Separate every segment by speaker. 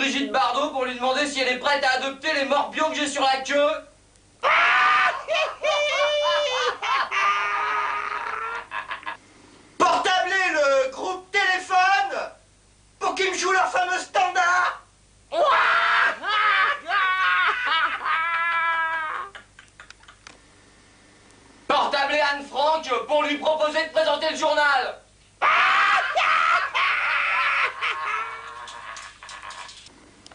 Speaker 1: Brigitte Bardot pour lui demander si elle est prête à adopter les morpions que j'ai sur la queue.
Speaker 2: Portabler le groupe Téléphone pour qu'ils me jouent leur fameux standard.
Speaker 1: Portabler Anne Frank pour lui proposer de présenter le journal.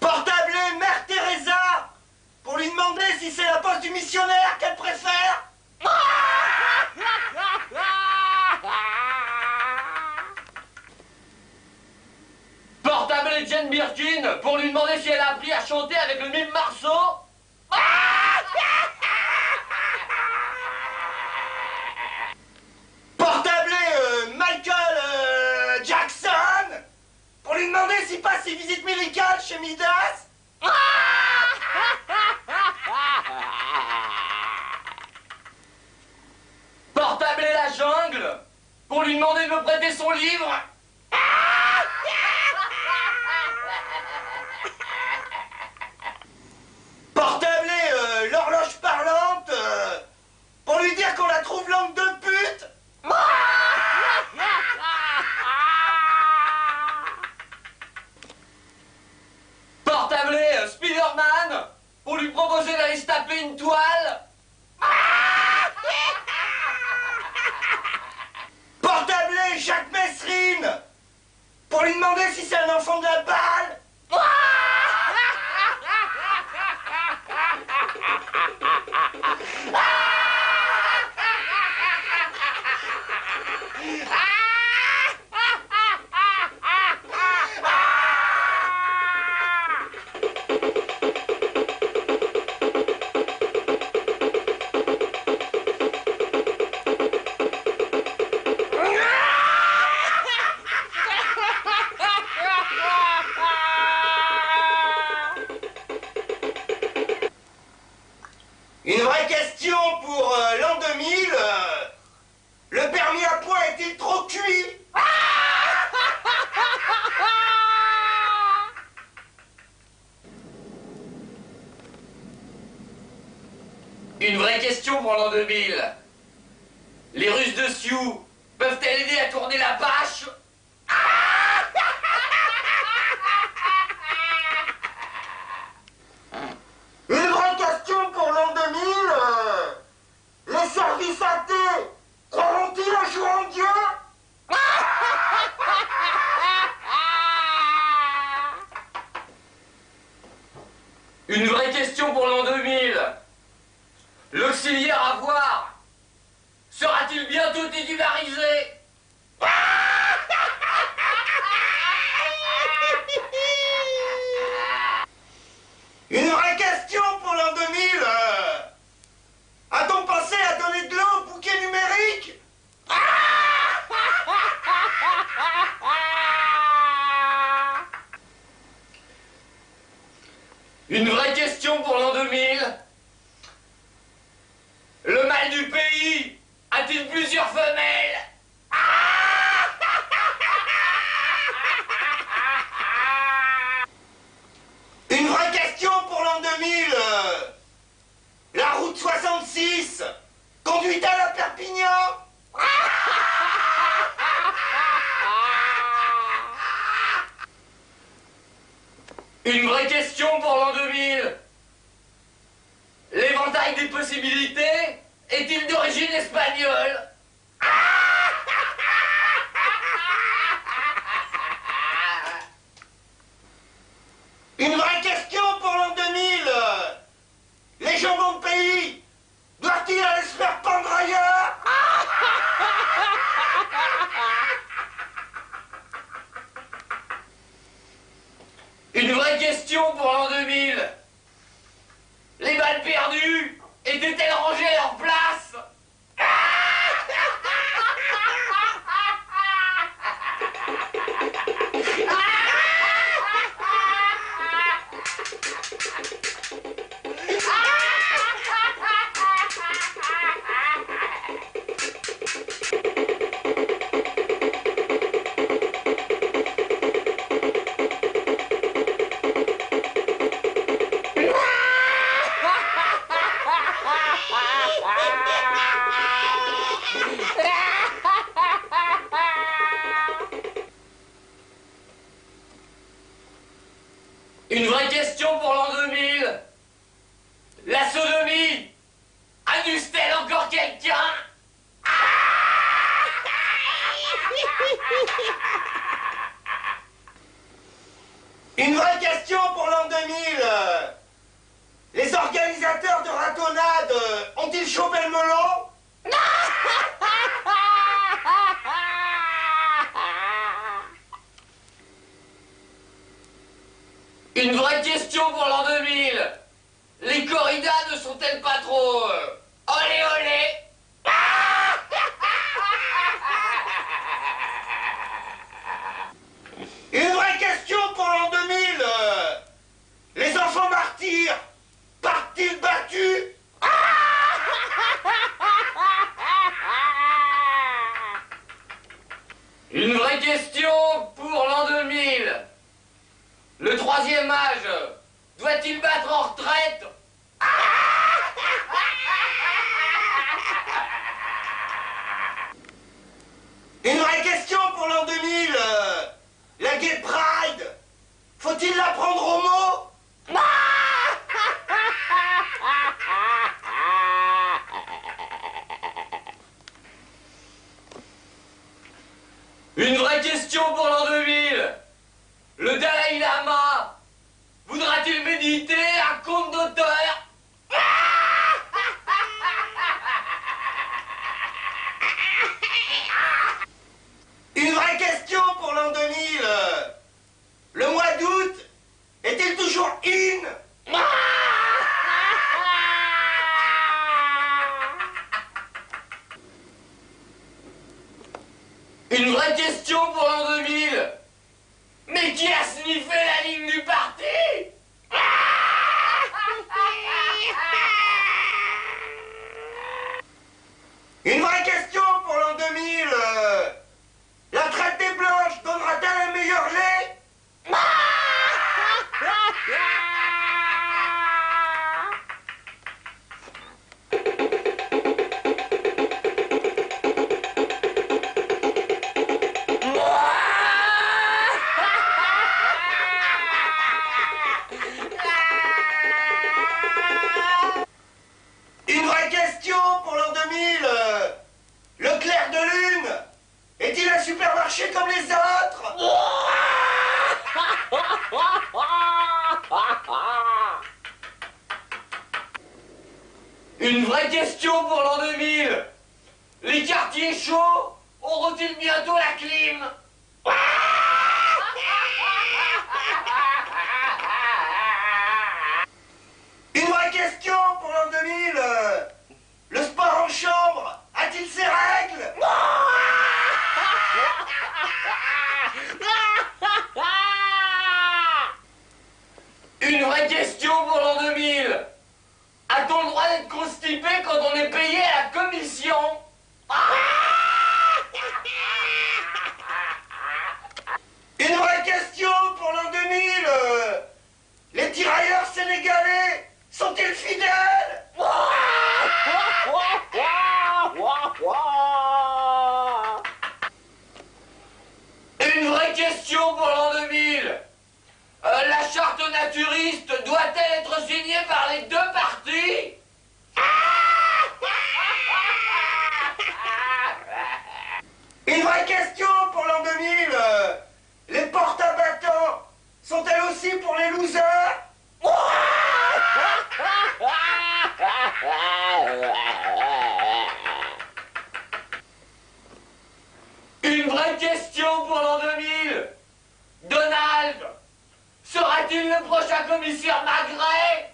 Speaker 2: Portabler Mère Teresa pour lui demander si c'est la poste du missionnaire qu'elle préfère.
Speaker 1: Portabler Jane Birkin pour lui demander si elle a appris à chanter avec le mime Marceau.
Speaker 2: Portabler Michael Jackson pour lui demander s'il passe ses visites médicales chez Midas.
Speaker 1: Portabler la jungle pour lui demander de me prêter son livre.
Speaker 2: Portabler l'horloge parlante pour lui dire qu'on la trouve langue de pute.
Speaker 1: Portabler Spider-Man pour lui proposer d'aller se taper une toile.
Speaker 2: Portabler Jacques Messrine pour lui demander si c'est un enfant de la balle. Une vraie question pour l'an 2000. Le permis à points est-il trop cuit?
Speaker 1: Une vraie question pour l'an 2000. Les Russes de Sioux peuvent-elles aider à tourner la vache?
Speaker 2: Une vraie question pour l'an 2000. Les services athées croiront-ils un jour en Dieu?
Speaker 1: Une vraie question pour l'an 2000. L'auxiliaire à voir sera-t-il bientôt titularisé?
Speaker 2: Une vraie question pour l'an 2000. A-t-on pensé à donner de l'eau au bouquet numérique?
Speaker 1: Une vraie question pour l'an 2000. Le mâle du pays a-t-il plusieurs femelles?
Speaker 2: Une vraie question pour l'an 2000. La route 66 conduit-elle à Perpignan?
Speaker 1: Une vraie question pour l'an 2000. L'éventail des possibilités est-il d'origine espagnole?
Speaker 2: Une vraie question pour l'an 2000. Les jambons de pays doivent-ils aller se faire pendre ailleurs?
Speaker 1: Une vraie question pour l'an 2000. Les balles perdues étaient-elles rangées à leur place? vraie question pour l'an 2000. La sodomie amuse-t-elle encore quelqu'un?
Speaker 2: Une vraie question pour l'an 2000. Les organisateurs de ratonnade ont-ils chopé le melon?
Speaker 1: Une vraie question pour l'an 2000. Les corridas ne sont-elles pas trop... olé olé?
Speaker 2: Une vraie question pour l'an 2000. Les enfants martyrs partent-ils battus?
Speaker 1: Une vraie question pour l'an 2000. Le troisième âge doit-il battre en retraite?
Speaker 2: Une vraie question pour l'an 2000. La Gay Pride, faut-il la prendre au mot?
Speaker 1: Une vraie question pour l'an 2000. Le Dalai Lama voudra-t-il méditer à compte d'auteur?
Speaker 2: Une vraie question pour l'an 2000. Le mois d'août est-il toujours in?
Speaker 1: Une vraie question pour l'an 2000. Mais qui a sniffé la ligne du parti?
Speaker 2: Une vraie question pour l'an 2000. La traite des blanches donnera-t-elle un meilleur lait? Une vraie question pour l'an 2000. Le clair de lune est-il un supermarché comme les autres?
Speaker 1: Une vraie question pour l'an 2000. Les quartiers chauds auront-ils bientôt la clim?
Speaker 2: Une vraie question pour l'an 2000. Le sport en chambre a-t-il ses règles?
Speaker 1: Une vraie question pour l'an 2000. A-t-on le droit d'être constipé quand on est payé à la commission?
Speaker 2: Une vraie question pour l'an 2000. Les tirailleurs sénégalais sont-ils fidèles?
Speaker 1: Une vraie question pour l'an 2000. La charte naturiste doit-elle être signée par les deux parties?
Speaker 2: Une vraie question pour l'an 2000. Les portes à bâtons sont-elles aussi pour les losers?
Speaker 1: Une vraie question pour l'an 2000. Donald sera-t-il le prochain commissaire Magret?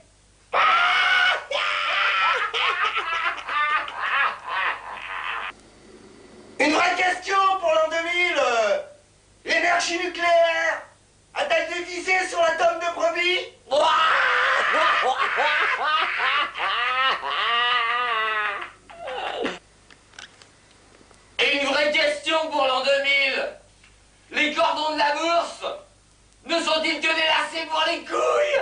Speaker 2: Une vraie question pour l'an 2000. L'énergie nucléaire a-t-elle des visées sur l'atome de brebis?
Speaker 1: Et une vraie question pour l'an 2000. Les cordons de la bourse ne sont-ils que des lacets pour les couilles?